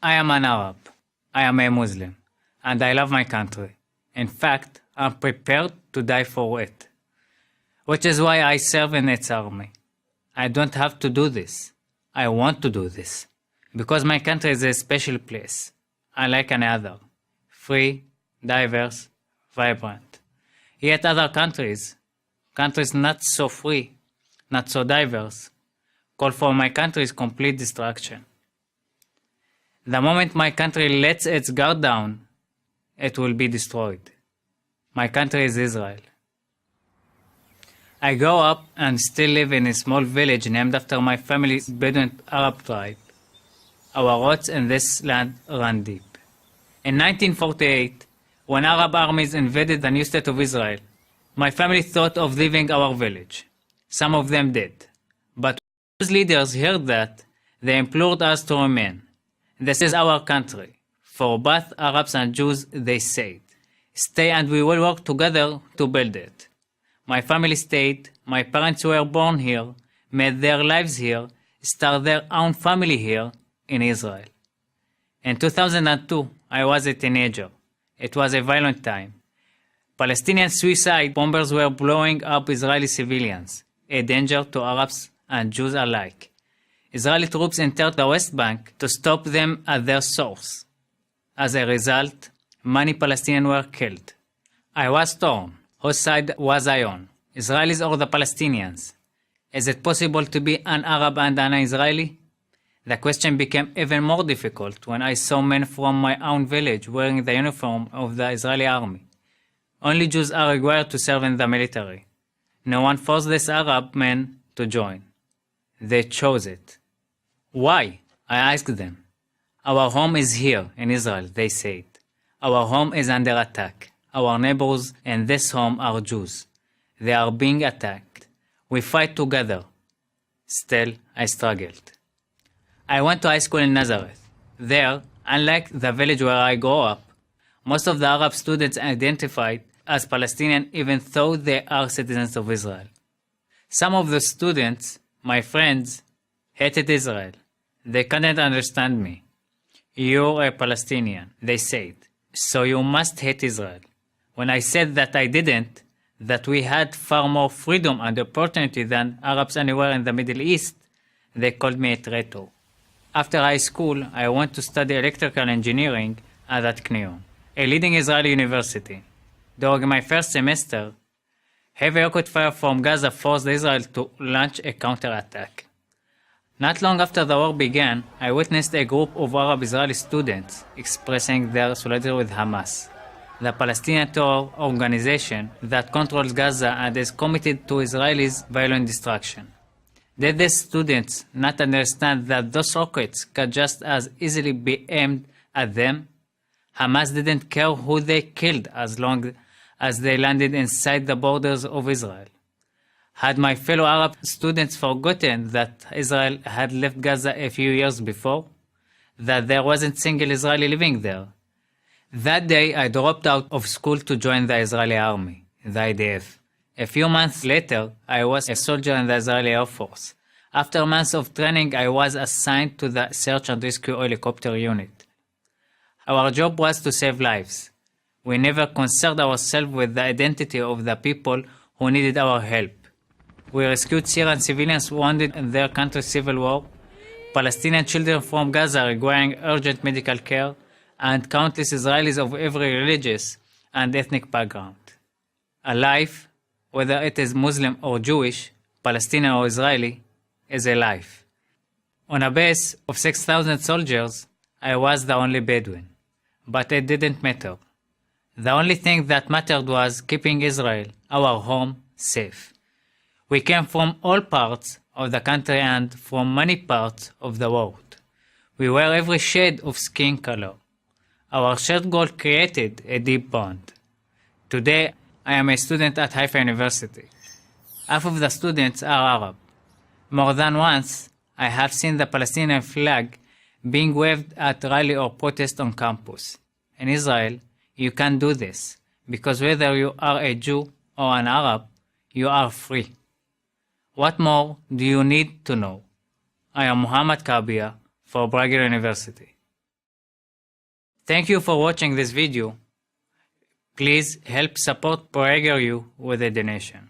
I am an Arab. I am a Muslim. And I love my country. In fact, I'm prepared to die for it. Which is why I serve in its army. I don't have to do this. I want to do this. Because my country is a special place, unlike any other. Free, diverse, vibrant. Yet other countries not so free, not so diverse, call for my country's complete destruction. The moment my country lets its guard down, it will be destroyed. My country is Israel. I grew up and still live in a small village named after my family's Bedouin Arab tribe. Our roots in this land run deep. In 1948, when Arab armies invaded the new state of Israel, my family thought of leaving our village. Some of them did. But when those leaders heard that, they implored us to remain. This is our country. For both Arabs and Jews, they said, stay and we will work together to build it. My family stayed, my parents were born here, made their lives here, started their own family here in Israel. In 2002, I was a teenager. It was a violent time. Palestinian suicide bombers were blowing up Israeli civilians, a danger to Arabs and Jews alike. Israeli troops entered the West Bank to stop them at their source. As a result, many Palestinians were killed. I was torn. Whose side was I on? Israelis or the Palestinians? Is it possible to be an Arab and an Israeli? The question became even more difficult when I saw men from my own village wearing the uniform of the Israeli army. Only Jews are required to serve in the military. No one forced these Arab men to join. They chose it. Why? I asked them. Our home is here in Israel, they said. Our home is under attack. Our neighbors in this home are Jews. They are being attacked. We fight together. Still, I struggled. I went to high school in Nazareth. There, unlike the village where I grew up, most of the Arab students identified as Palestinian even though they are citizens of Israel. Some of the students, my friends, hated Israel. They couldn't understand me. You're a Palestinian, they said, so you must hate Israel. When I said that I didn't, that we had far more freedom and opportunity than Arabs anywhere in the Middle East, they called me a traitor. After high school, I went to study electrical engineering at Knion, a leading Israeli university. During my first semester, heavy rocket fire from Gaza forced Israel to launch a counterattack. Not long after the war began, I witnessed a group of Arab Israeli students expressing their solidarity with Hamas, the Palestinian terror organization that controls Gaza and is committed to Israelis' violent destruction. Did these students not understand that those rockets could just as easily be aimed at them? Hamas didn't care who they killed as long as they landed inside the borders of Israel. Had my fellow Arab students forgotten that Israel had left Gaza a few years before? That there wasn't a single Israeli living there? That day I dropped out of school to join the Israeli army, the IDF. A few months later, I was a soldier in the Israeli Air Force. After months of training, I was assigned to the Search and Rescue Helicopter Unit. Our job was to save lives. We never concerned ourselves with the identity of the people who needed our help. We rescued Syrian civilians wounded in their country's civil war, Palestinian children from Gaza requiring urgent medical care, and countless Israelis of every religious and ethnic background. A life, whether it is Muslim or Jewish, Palestinian or Israeli, is a life. On a base of 6,000 soldiers, I was the only Bedouin. But it didn't matter. The only thing that mattered was keeping Israel, our home, safe. We came from all parts of the country and from many parts of the world. We were every shade of skin color. Our shared goal created a deep bond. Today, I am a student at Haifa University. Half of the students are Arab. More than once, I have seen the Palestinian flag being waved at rally or protest on campus. In Israel, you can do this, because whether you are a Jew or an Arab, you are free. What more do you need to know? I am Muhammad Kabia for Bragg University. Thank you for watching this video. Please help support ProAgriU with a donation.